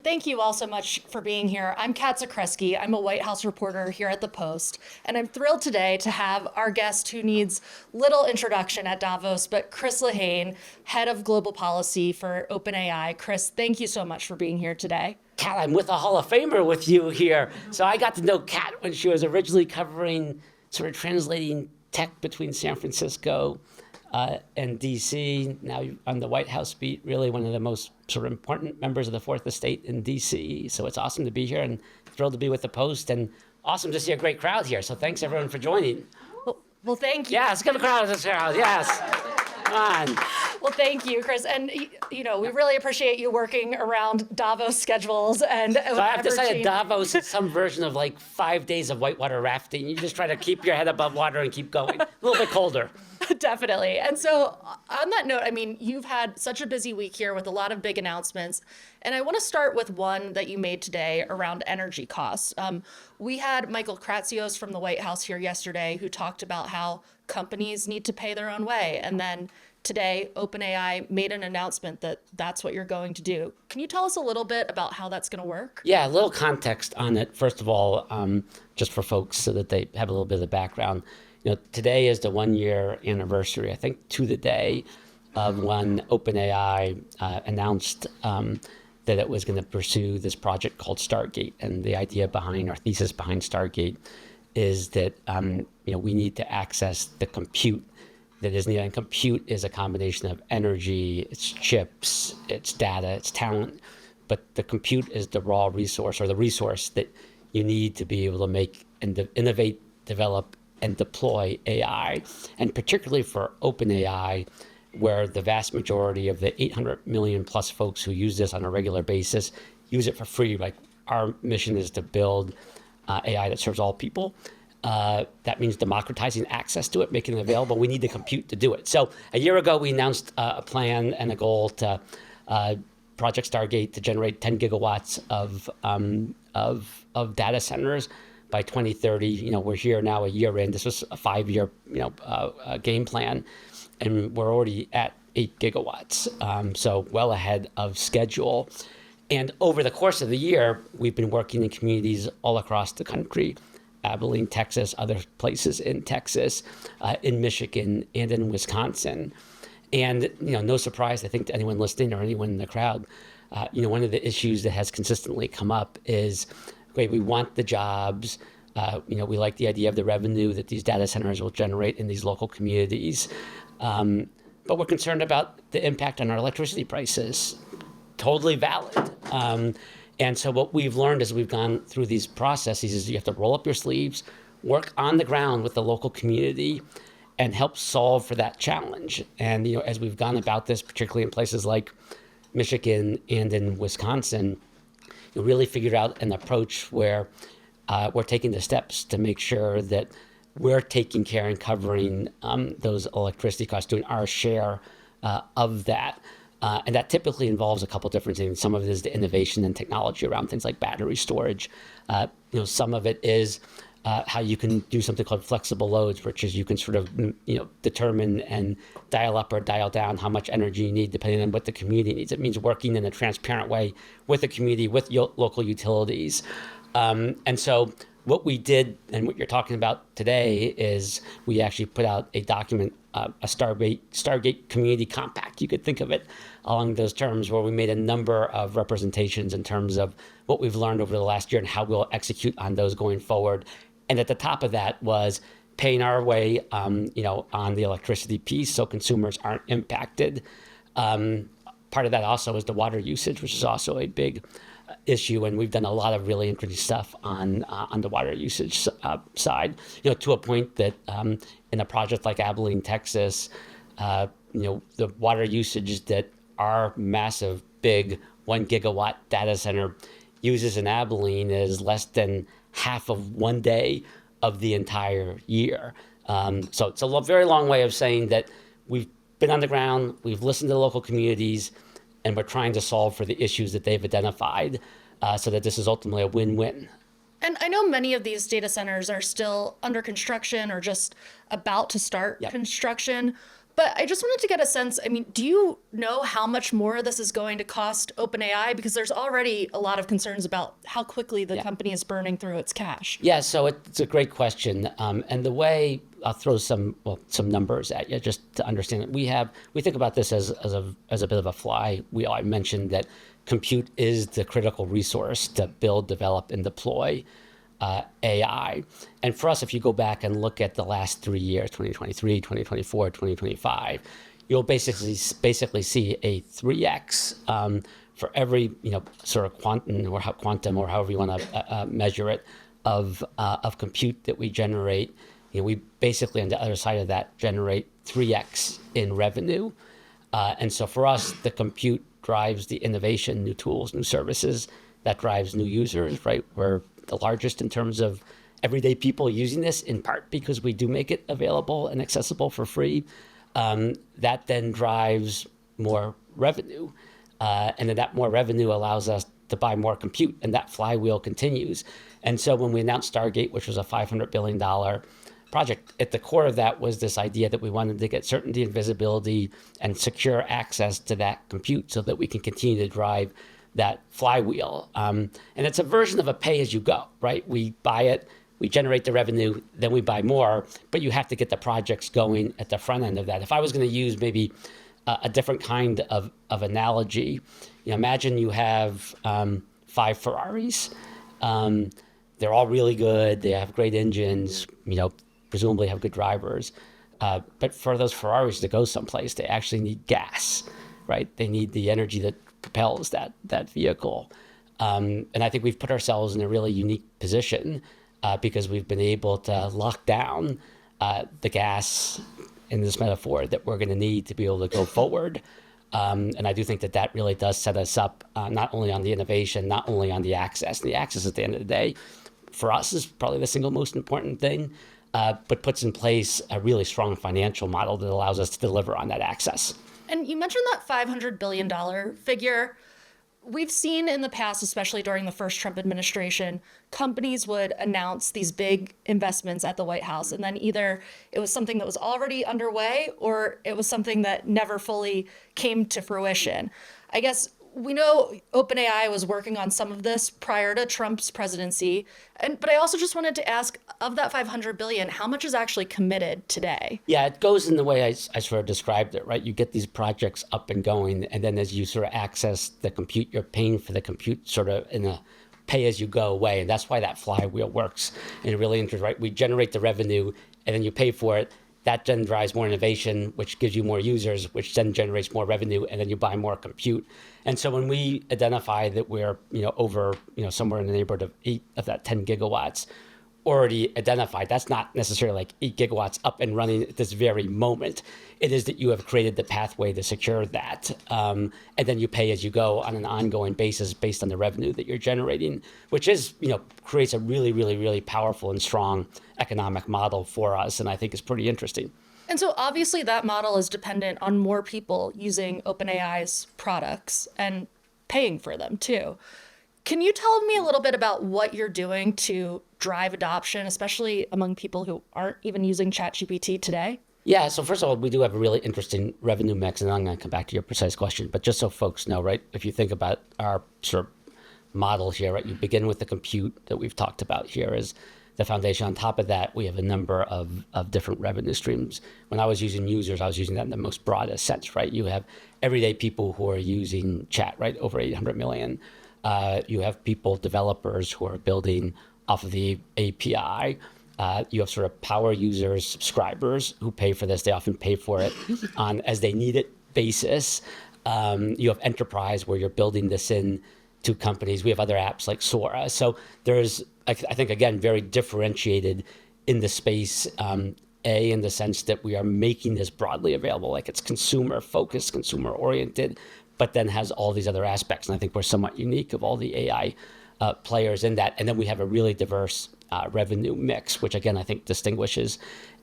Thank you all so much for being here. I'm Kat Zakreski. I'm a White House reporter here at The Post, and I'm thrilled today to have our guest who needs little introduction at Davos, but Chris Lehane, head of global policy for OpenAI. Chris, thank you so much for being here today. Kat, I'm with a Hall of Famer with you here. So I got to know Kat when she was originally covering, sort of translating tech between San Francisco and DC. Now on the White House beat, really one of the most sort of important members of the Fourth Estate in DC. So it's awesome to be here and thrilled to be with the Post and awesome to see a great crowd here. So thanks everyone for joining. Well, thank you. Yes, give a crowd this crowd, yes. Come on. Well, thank you, Chris. And, we really appreciate you working around Davos schedules. And so I have to say that Davos is some version of like 5 days of whitewater rafting. You just try to keep your head above water and keep going. A little bit colder. Definitely. And so on that note, you've had such a busy week here with a lot of big announcements. And I want to start with one that you made today around energy costs. We had Michael Kratsios from the White House here yesterday who talked about how companies need to pay their own way. And then today, OpenAI made an announcement that that's what you're going to do. Can you tell us a little bit about how that's going to work? Yeah, a little context on it. First of all, just for folks so that they have a little bit of the background. Today is the 1 year anniversary, I think, to the day of when OpenAI announced that it was going to pursue this project called Stargate. And the idea behind, our thesis behind Stargate is that we need to access the compute that is needed. And compute is a combination of energy, it's chips, it's data, it's talent. But the compute is the raw resource or the resource that you need to be able to make and innovate, develop, and deploy AI. And particularly for OpenAI, where the vast majority of the 800 million plus folks who use this on a regular basis use it for free. Like our mission is to build AI that serves all people. That means democratizing access to it, making it available. We need the compute to do it. So a year ago, we announced a plan and a goal to Project Stargate to generate 10 gigawatts of data centers by 2030. We're here now a year in. This was a 5-year game plan, and we're already at 8 gigawatts. So well ahead of schedule. And over the course of the year, we've been working in communities all across the country. Abilene, Texas, other places in Texas, in Michigan, and in Wisconsin. And, no surprise, I think, to anyone listening or anyone in the crowd, one of the issues that has consistently come up is, okay, we want the jobs, we like the idea of the revenue that these data centers will generate in these local communities, but we're concerned about the impact on our electricity prices. Totally valid. And so what we've learned as we've gone through these processes is you have to roll up your sleeves, work on the ground with the local community, and help solve for that challenge. And as we've gone about this, particularly in places like Michigan and in Wisconsin, you really figured out an approach where we're taking the steps to make sure that we're taking care and covering those electricity costs, doing our share of that. And that typically involves a couple different things. Some of it is the innovation and technology around things like battery storage. Some of it is how you can do something called flexible loads, which is you can sort of determine and dial up or dial down how much energy you need depending on what the community needs. It means working in a transparent way with the community, with local utilities. And so what we did and what you're talking about today is we actually put out a document, a Stargate Community Compact, you could think of it along those terms, where we made a number of representations in terms of what we've learned over the last year and how we'll execute on those going forward. And at the top of that was paying our way, on the electricity piece so consumers aren't impacted. Part of that also is the water usage, which is also a big issue, and we've done a lot of really interesting stuff on the water usage side. To a point that in a project like Abilene, Texas, the water usage that our massive, big 1 gigawatt data center uses in Abilene is less than half of 1 day of the entire year. So it's a very long way of saying that we've been on the ground, we've listened to the local communities, and we're trying to solve for the issues that they've identified so that this is ultimately a win-win. And I know many of these data centers are still under construction or just about to start construction. But I just wanted to get a sense. I mean, do you know how much more this is going to cost OpenAI? Because there's already a lot of concerns about how quickly the Yeah. company is burning through its cash. Yeah, so it's a great question. And the way I'll throw some numbers at you just to understand it. We think about this as a bit of a flywheel. I mentioned that compute is the critical resource to build, develop, and deploy AI. And for us, if you go back and look at the last 3 years, 2023, 2024, 2025, you'll basically see a 3x for every sort of quantum or however you want to measure it of compute that we generate. We basically on the other side of that generate 3x in revenue. And so for us, the compute drives the innovation, new tools, new services. That drives new users, right? We're the largest in terms of everyday people using this, in part because we do make it available and accessible for free. That then drives more revenue. And then that more revenue allows us to buy more compute, and that flywheel continues. And so when we announced Stargate, which was a $500 billion project, at the core of that was this idea that we wanted to get certainty and visibility and secure access to that compute so that we can continue to drive that flywheel. And it's a version of a pay-as-you-go, right? We buy it, we generate the revenue, then we buy more, but you have to get the projects going at the front end of that. If I was going to use maybe a different kind of analogy, imagine you have 5 Ferraris. They're all really good. They have great engines, presumably have good drivers. But for those Ferraris to go someplace, they actually need gas, right? They need the energy that propels that vehicle. And I think we've put ourselves in a really unique position because we've been able to lock down the gas, in this metaphor, that we're going to need to be able to go forward. And I do think that really does set us up not only on the innovation, not only on the access. And the access at the end of the day, for us, is probably the single most important thing, but puts in place a really strong financial model that allows us to deliver on that access. And you mentioned that $500 billion figure. We've seen in the past, especially during the first Trump administration, companies would announce these big investments at the White House, and then either it was something that was already underway or it was something that never fully came to fruition. I guess we know OpenAI was working on some of this prior to Trump's presidency, but I also just wanted to ask, of that 500 billion, how much is actually committed today? Yeah, it goes in the way I sort of described it, right? You get these projects up and going, and then as you sort of access the compute, you're paying for the compute sort of in a pay-as-you-go way, and that's why that flywheel works. And it really interesting, right? We generate the revenue, and then you pay for it. That then drives more innovation, which gives you more users, which then generates more revenue, and then you buy more compute. And so when we identify that we're, over, somewhere in the neighborhood of 8 of that 10 gigawatts already identified, that's not necessarily like 8 gigawatts up and running at this very moment. It is that you have created the pathway to secure that. And then you pay as you go on an ongoing basis based on the revenue that you're generating, which is, creates a really, really, really powerful and strong economic model for us. And I think is pretty interesting. And so obviously that model is dependent on more people using OpenAI's products and paying for them too. Can you tell me a little bit about what you're doing to drive adoption, especially among people who aren't even using ChatGPT today? Yeah, so first of all, we do have a really interesting revenue mix, and I'm going to come back to your precise question. But just so folks know, right, if you think about our sort of model here, right, you begin with the compute that we've talked about here as the foundation. On top of that, we have a number of different revenue streams. When I was using users, I was using that in the most broadest sense, right? You have everyday people who are using chat, right, over 800 million. You have people, developers who are building off of the API. You have sort of power users, subscribers who pay for this. They often pay for it on as they need it basis. You have enterprise where you're building this in to companies. We have other apps like Sora. So there's, I think, again, very differentiated in the space, in the sense that we are making this broadly available, like it's consumer focused, consumer oriented, but then has all these other aspects. And I think we're somewhat unique of all the AI players in that. And then we have a really diverse revenue mix, which again, I think distinguishes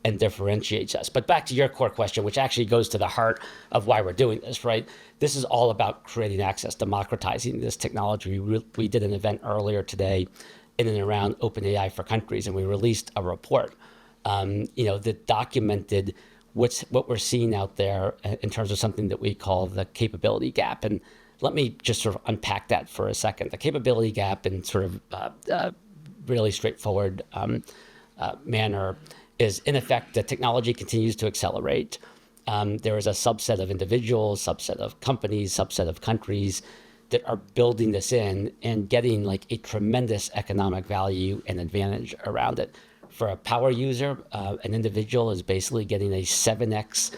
and differentiates us. But back to your core question, which actually goes to the heart of why we're doing this, right? This is all about creating access, democratizing this technology. We did an event earlier today in and around OpenAI for countries, and we released a report, that documented what we're seeing out there in terms of something that we call the capability gap. And let me just sort of unpack that for a second. The capability gap in sort of really straightforward manner is, in effect, the technology continues to accelerate. There is a subset of individuals, subset of companies, subset of countries that are building this in and getting like a tremendous economic value and advantage around it. For a power user, an individual is basically getting a 7x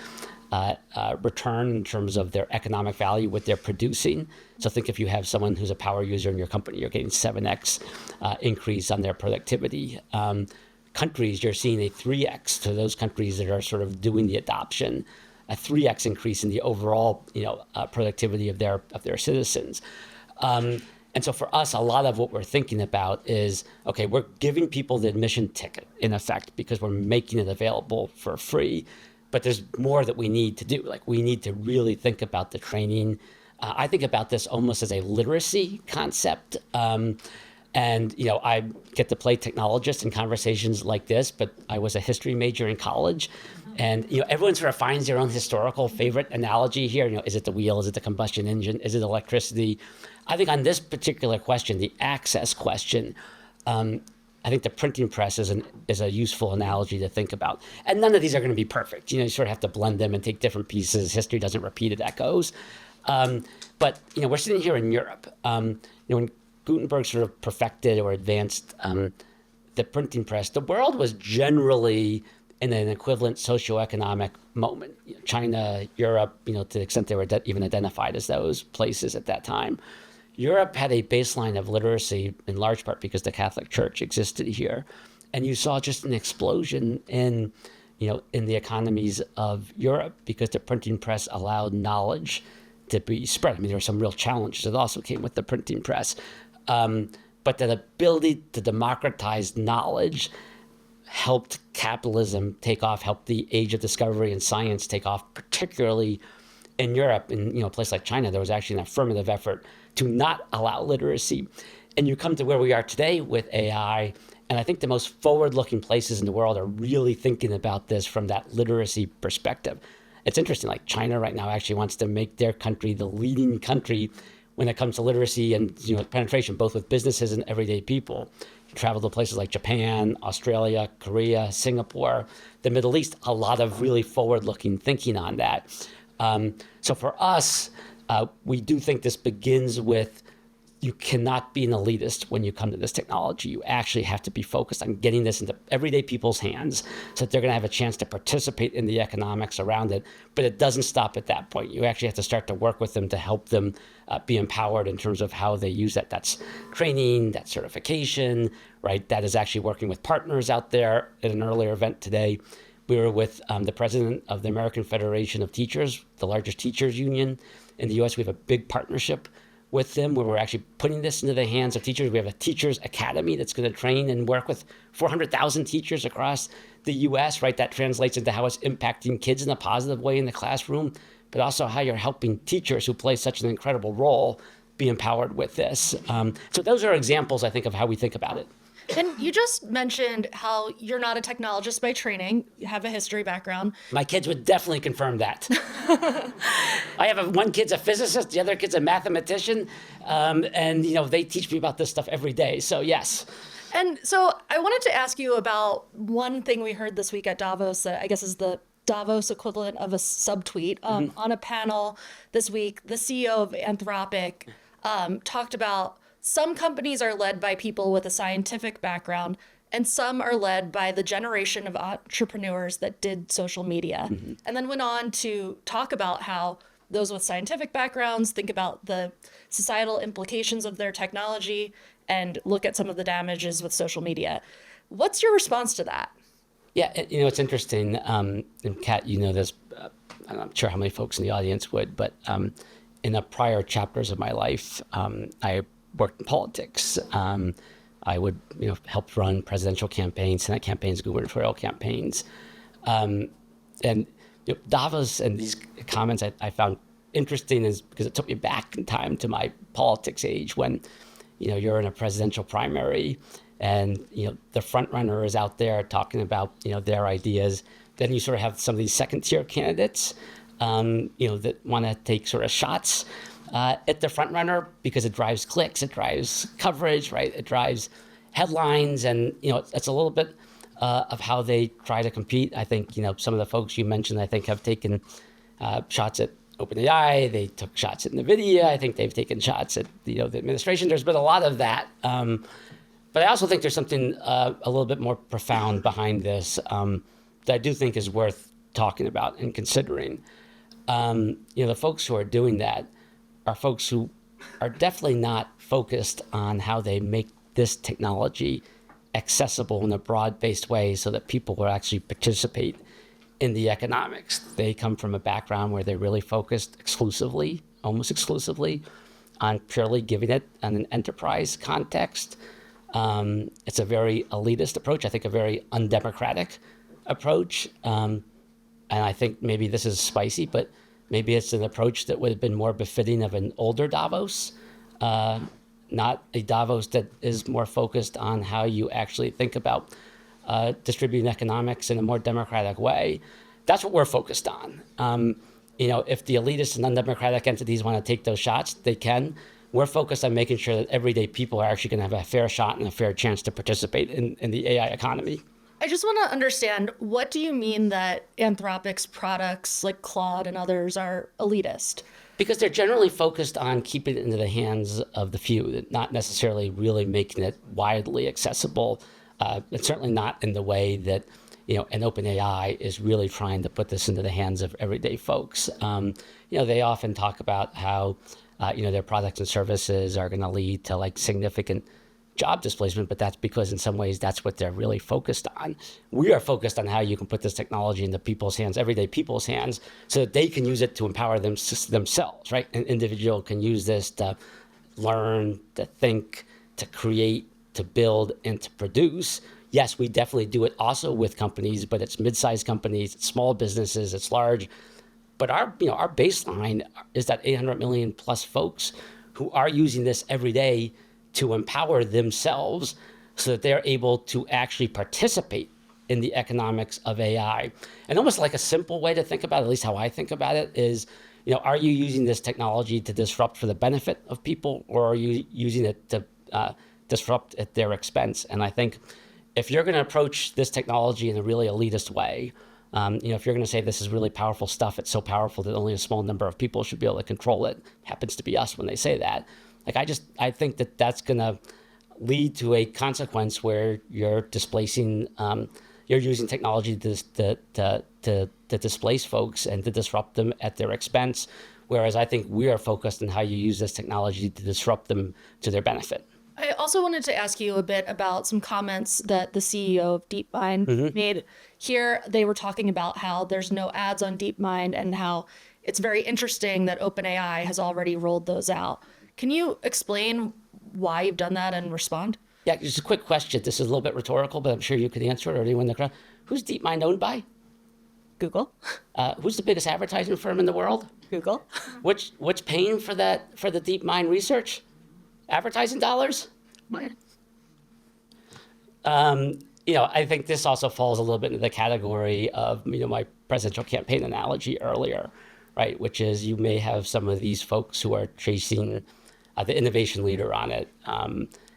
return in terms of their economic value, what they're producing. So think if you have someone who's a power user in your company, you're getting 7x increase on their productivity. Countries, you're seeing a 3x to those countries that are sort of doing the adoption, a 3x increase in the overall productivity of their citizens. And so for us, a lot of what we're thinking about is, okay, we're giving people the admission ticket, in effect, because we're making it available for free. But there's more that we need to do. Like, we need to really think about the training. I think about this almost as a literacy concept. And, I get to play technologist in conversations like this, but I was a history major in college. And, everyone sort of finds their own historical favorite analogy here. Is it the wheel? Is it the combustion engine? Is it electricity? I think on this particular question, the access question, I think the printing press is a useful analogy to think about. And none of these are going to be perfect. You sort of have to blend them and take different pieces. History doesn't repeat, it echoes. But, we're sitting here in Europe. When Gutenberg sort of perfected or advanced the printing press, the world was generally in an equivalent socioeconomic moment. China, Europe, to the extent they were even identified as those places at that time. Europe had a baseline of literacy in large part because the Catholic Church existed here. And you saw just an explosion in the economies of Europe because the printing press allowed knowledge to be spread. I mean, there were some real challenges that also came with the printing press. But that ability to democratize knowledge helped capitalism take off, helped the age of discovery and science take off, particularly in Europe. In a place like China, there was actually an affirmative effort to not allow literacy. And you come to where we are today with AI, and I think the most forward-looking places in the world are really thinking about this from that literacy perspective. It's interesting, like China right now actually wants to make their country the leading country when it comes to literacy and penetration, both with businesses and everyday people. You travel to places like Japan, Australia, Korea, Singapore, the Middle East, a lot of really forward-looking thinking on that. So for us, we do think this begins with, you cannot be an elitist when you come to this technology. You actually have to be focused on getting this into everyday people's hands so that they're going to have a chance to participate in the economics around it. But it doesn't stop at that point. You actually have to start to work with them to help them be empowered in terms of how they use that. That's training, that's certification, right? That is actually working with partners out there. At an earlier event today, we were with the president of the American Federation of Teachers, the largest teachers union in the U.S. We have a big partnership with them where we're actually putting this into the hands of teachers. We have a teachers academy that's going to train and work with 400,000 teachers across the U.S., right? That translates into how it's impacting kids in a positive way in the classroom, but also how you're helping teachers who play such an incredible role be empowered with this. So those are examples, I think, of how we think about it. And you just mentioned how you're not a technologist by training. You have a history background. My kids would definitely confirm that. I have one kid's a physicist, the other kid's a mathematician, and they teach me about this stuff every day. So yes. And so I wanted to ask you about one thing we heard this week at Davos that I guess is the Davos equivalent of a subtweet. On a panel this week, the CEO of Anthropic talked about some companies are led by people with a scientific background, and some are led by the generation of entrepreneurs that did social media. And then went on to talk about how those with scientific backgrounds think about the societal implications of their technology and look at some of the damages with social media. What's your response to that? Yeah, it's interesting. And Kat, this, I'm not sure how many folks in the audience would, but in the prior chapters of my life, I worked in politics. I would, help run presidential campaigns, Senate campaigns, gubernatorial campaigns. And Davos and these comments I found interesting is because it took me back in time to my politics age when, you're in a presidential primary and the front runner is out there talking about their ideas. Then you sort of have some of these second tier candidates, that want to take sort of shots at the front runner because it drives clicks, it drives coverage, right? It drives headlines, and it's a little bit of how they try to compete. I think some of the folks you mentioned, I think, have taken shots at OpenAI. They took shots at NVIDIA. I think they've taken shots at the administration. There's been a lot of that. But I also think there's something a little bit more profound behind this that I do think is worth talking about and considering. The folks who are doing that are folks who are definitely not focused on how they make this technology accessible in a broad-based way so that people will actually participate in the economics. They come from a background where they're really focused exclusively, almost exclusively, on purely giving it an enterprise context. It's a very elitist approach, I think a very undemocratic approach. And I think maybe this is spicy, but maybe it's an approach that would have been more befitting of an older Davos, not a Davos that is more focused on how you actually think about distributing economics in a more democratic way. That's what we're focused on. If the elitist and undemocratic entities want to take those shots, they can. We're focused on making sure that everyday people are actually going to have a fair shot and a fair chance to participate in the AI economy. I just want to understand, what do you mean that Anthropic's products like Claude and others are elitist? Because they're generally focused on keeping it into the hands of the few, not necessarily really making it widely accessible. And certainly not in the way that an OpenAI is really trying to put this into the hands of everyday folks. They often talk about how their products and services are going to lead to like significant job displacement, but that's because in some ways that's what they're really focused on. We are focused on how you can put this technology into people's hands, everyday people's hands, so that they can use it to empower themselves, right? An individual can use this to learn, to think, to create, to build, and to produce. Yes, we definitely do it also with companies, but it's mid-sized companies, it's small businesses, it's large. But our baseline is that 800 million plus folks who are using this every day to empower themselves so that they're able to actually participate in the economics of AI. And almost like a simple way to think about it, at least how I think about it, is, are you using this technology to disrupt for the benefit of people, or are you using it to disrupt at their expense? And I think if you're going to approach this technology in a really elitist way, if you're going to say this is really powerful stuff, it's so powerful that only a small number of people should be able to control it, happens to be us when they say that. I think that that's going to lead to a consequence where you're displacing, you're using technology to displace folks and to disrupt them at their expense. Whereas I think we are focused on how you use this technology to disrupt them to their benefit. I also wanted to ask you a bit about some comments that the CEO of DeepMind made. Here, they were talking about how there's no ads on DeepMind and how it's very interesting that OpenAI has already rolled those out. Can you explain why you've done that and respond? Yeah, just a quick question. This is a little bit rhetorical, but I'm sure you could answer it, or anyone in the crowd. Who's DeepMind owned by? Google. Who's the biggest advertising firm in the world? Google. What's paying for the DeepMind research? Advertising dollars? Mine. I think this also falls a little bit into the category of, my presidential campaign analogy earlier, right? Which is you may have some of these folks who are chasing the innovation leader on it,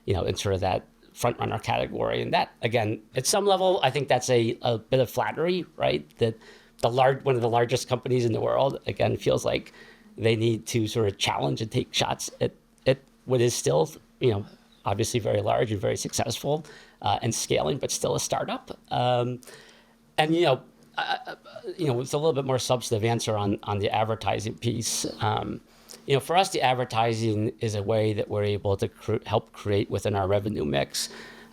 in sort of that front runner category. And that, again, at some level, I think that's a bit of flattery, right? That one of the largest companies in the world, again, feels like they need to sort of challenge and take shots at what is still, obviously very large and very successful and scaling, but still a startup. It's a little bit more substantive answer on the advertising piece. For us, the advertising is a way that we're able to help create within our revenue mix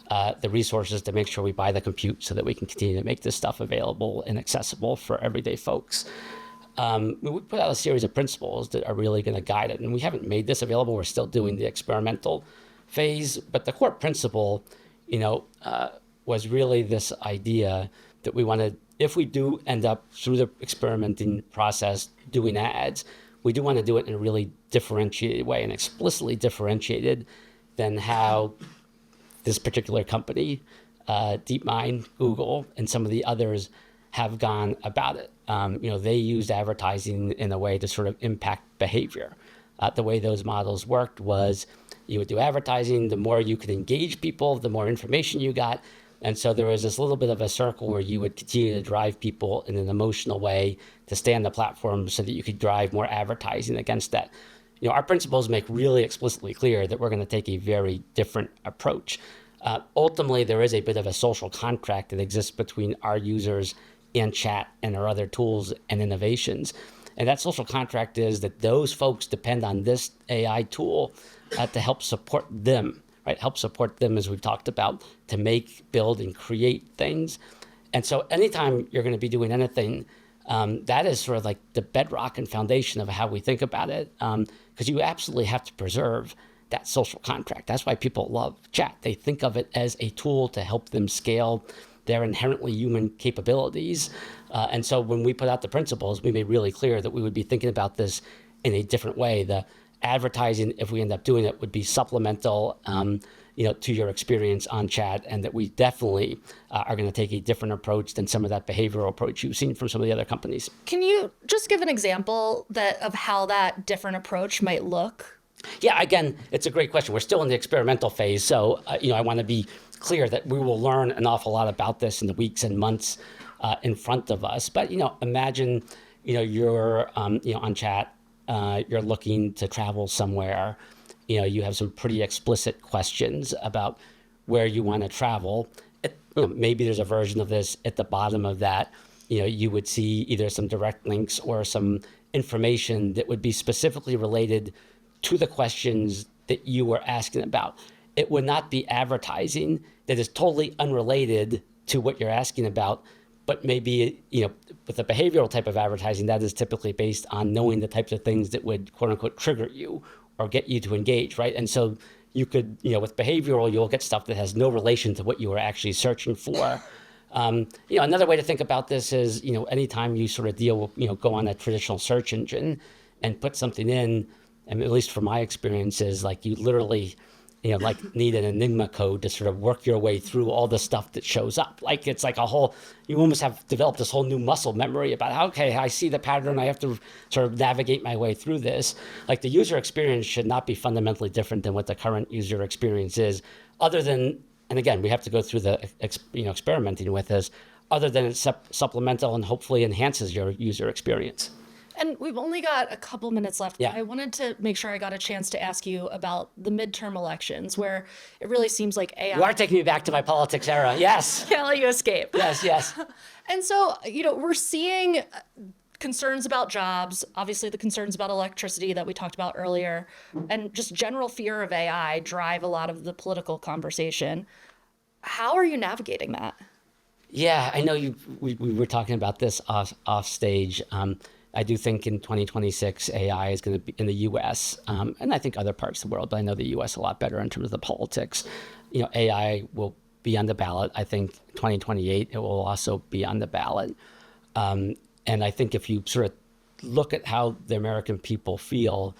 the resources to make sure we buy the compute so that we can continue to make this stuff available and accessible for everyday folks. We put out a series of principles that are really going to guide it. And we haven't made this available. We're still doing the experimental phase. But the core principle, was really this idea that we want to, if we do end up through the experimenting process doing ads, we do want to do it in a really differentiated way and explicitly differentiated than how the this particular company, DeepMind, Google, and some of the others have gone about it. They used advertising in a way to sort of impact behavior. The way those models worked was you would do advertising, the more you could engage people, the more information you got. And so there was this little bit of a circle where you would continue to drive people in an emotional way to stay on the platform so that you could drive more advertising against that. Our principles make really explicitly clear that we're going to take a very different approach. Ultimately, there is a bit of a social contract that exists between our users and chat and our other tools and innovations. And that social contract is that those folks depend on this AI tool to help support them, right? Help support them, as we've talked about, to make, build, and create things. And so anytime you're going to be doing anything, that is sort of like the bedrock and foundation of how we think about it, because you absolutely have to preserve that social contract. That's why people love chat. They think of it as a tool to help them scale their inherently human capabilities. And so when we put out the principles, we made really clear that we would be thinking about this in a different way. The advertising, if we end up doing it, would be supplemental to your experience on chat, and that we definitely are going to take a different approach than some of that behavioral approach you've seen from some of the other companies. Can you just give an example of how that different approach might look? Yeah, again, it's a great question. We're still in the experimental phase, so I want to be clear that we will learn an awful lot about this in the weeks and months in front of us. But imagine you're on chat, you're looking to travel somewhere. You have some pretty explicit questions about where you want to travel. Maybe there's a version of this at the bottom of that. You would see either some direct links or some information that would be specifically related to the questions that you were asking about. It would not be advertising that is totally unrelated to what you're asking about, but maybe, with a behavioral type of advertising, that is typically based on knowing the types of things that would, quote unquote, trigger you or get you to engage, right? And so you could, with behavioral, you'll get stuff that has no relation to what you were actually searching for. Another way to think about this is, anytime you sort of go on a traditional search engine and put something in, and at least from my experiences, like you literally, need an Enigma code to sort of work your way through all the stuff that shows up. Like it's like you almost have developed this whole new muscle memory about, okay, I see the pattern, I have to sort of navigate my way through this. Like the user experience should not be fundamentally different than what the current user experience is, other than, and again, we have to go through the experimenting with this, other than it's supplemental and hopefully enhances your user experience. And we've only got a couple minutes left. Yeah. I wanted to make sure I got a chance to ask you about the midterm elections, where it really seems like AI... You are taking me back to my politics era. Yes. Can't let you escape. Yes. And so, we're seeing concerns about jobs, obviously the concerns about electricity that we talked about earlier, and just general fear of AI drive a lot of the political conversation. How are you navigating that? Yeah, I know we were talking about this off stage. I do think in 2026, AI is going to be in the U.S. And I think other parts of the world, but I know the U.S. a lot better in terms of the politics. AI will be on the ballot. I think 2028, it will also be on the ballot. And I think if you sort of look at how the American people feel,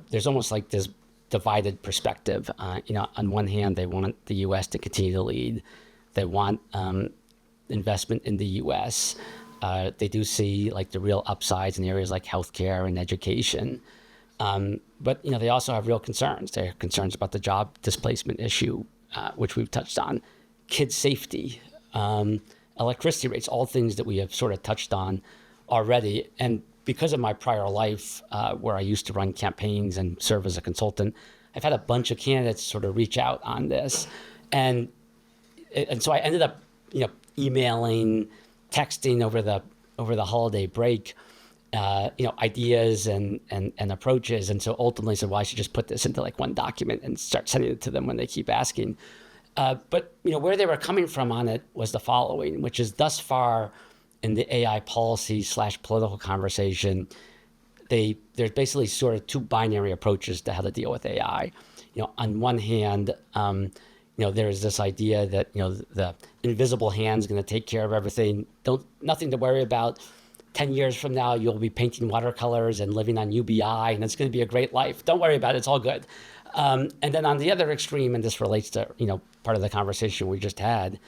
there's almost like this divided perspective. On one hand, they want the U.S. to continue to lead. They want investment in the U.S. They do see like the real upsides in areas like healthcare and education. But they also have real concerns. They have concerns about the job displacement issue, which we've touched on, kid safety, electricity rates, all things that we have sort of touched on already. And because of my prior life, where I used to run campaigns and serve as a consultant, I've had a bunch of candidates sort of reach out on this. And so I ended up, emailing, texting over the holiday break, ideas and approaches. And so ultimately said, well, I should just put this into like one document and start sending it to them when they keep asking. But where they were coming from on it was the following, which is thus far in the AI policy / political conversation, there's basically sort of two binary approaches to how to deal with AI. On one hand, there's this idea that, the invisible hand's going to take care of everything. Nothing to worry about. 10 years from now, you'll be painting watercolors and living on UBI, and it's going to be a great life. Don't worry about it. It's all good. And then on the other extreme, and this relates to, part of the conversation we just had,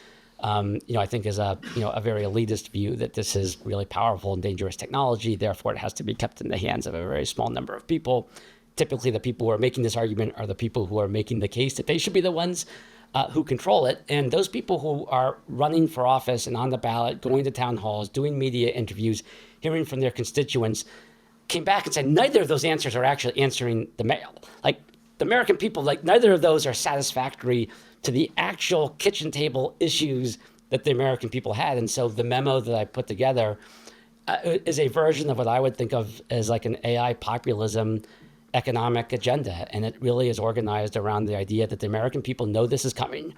I think is a very elitist view that this is really powerful and dangerous technology. Therefore, it has to be kept in the hands of a very small number of people. Typically, the people who are making this argument are the people who are making the case that they should be the ones who control it. And those people who are running for office and on the ballot, going to town halls, doing media interviews, hearing from their constituents, came back and said neither of those answers are actually answering the mail. Like the American people, like neither of those are satisfactory to the actual kitchen table issues that the American people had. And so the memo that I put together is a version of what I would think of as like an AI populism economic agenda. And it really is organized around the idea that the American people know this is coming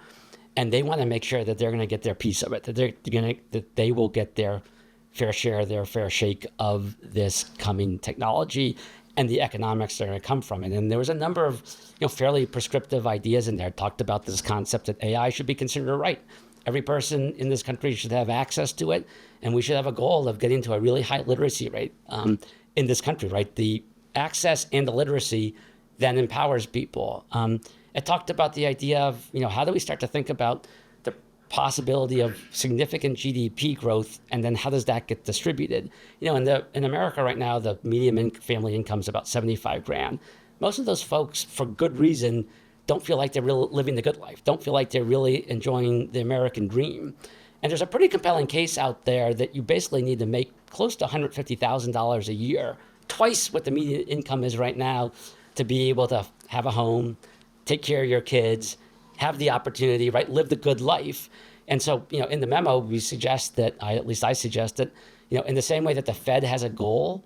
and they want to make sure that they're going to get their piece of it, that they will get their fair share, their fair shake of this coming technology and the economics that are going to come from it. And there was a number of fairly prescriptive ideas in there. Talked about this concept that AI should be considered a right. Every person in this country should have access to it, and we should have a goal of getting to a really high literacy rate in this country, right? The access and the literacy then empowers people. It talked about the idea of, how do we start to think about the possibility of significant GDP growth, and then how does that get distributed? In America right now, the median family income is about 75 grand. Most of those folks, for good reason, don't feel like they're really living the good life, don't feel like they're really enjoying the American dream. And there's a pretty compelling case out there that you basically need to make close to $150,000 a year, twice what the median income is right now, to be able to have a home, take care of your kids, have the opportunity, right, live the good life. And so, in the memo, we suggest that, I suggest that, in the same way that the Fed has a goal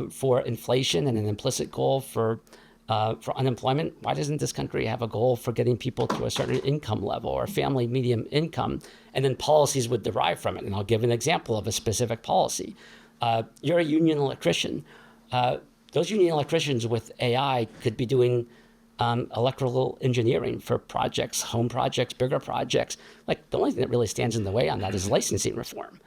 for inflation and an implicit goal for unemployment, why doesn't this country have a goal for getting people to a certain income level or family medium income? And then policies would derive from it. And I'll give an example of a specific policy. You're a union electrician. Those union electricians with AI could be doing electrical engineering for projects, home projects, bigger projects. Like the only thing that really stands in the way on that is licensing reform.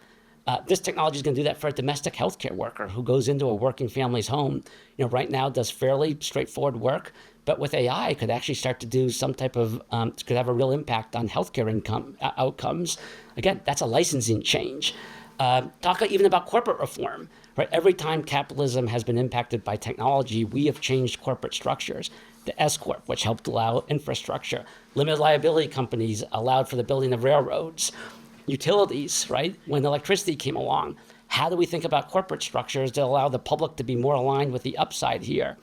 This technology is going to do that for a domestic healthcare worker who goes into a working family's home, right now does fairly straightforward work, but with AI could actually start to do some type of, could have a real impact on healthcare outcomes. Again, that's a licensing change. Talk even about corporate reform, right? Every time capitalism has been impacted by technology, we have changed corporate structures. The S Corp, which helped allow infrastructure. Limited liability companies allowed for the building of railroads. Utilities, right? When electricity came along, how do we think about corporate structures that allow the public to be more aligned with the upside here?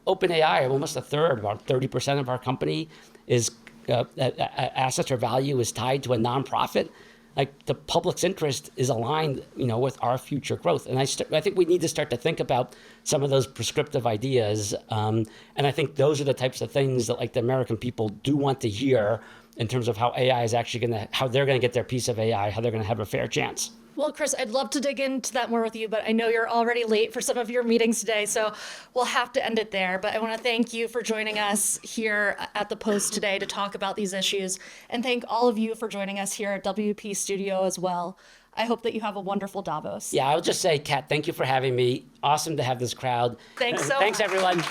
OpenAI, almost a third, about 30% of our company is assets or value is tied to a nonprofit. Like the public's interest is aligned, with our future growth. And I think we need to start to think about some of those prescriptive ideas. And I think those are the types of things that like the American people do want to hear in terms of how AI is actually how they're going to get their piece of AI, how they're going to have a fair chance. Well, Chris, I'd love to dig into that more with you, but I know you're already late for some of your meetings today, so we'll have to end it there. But I want to thank you for joining us here at the Post today to talk about these issues, and thank all of you for joining us here at WP Studio as well. I hope that you have a wonderful Davos. Yeah, I'll just say, Kat, thank you for having me. Awesome to have this crowd. Thanks so Thanks, much. everyone.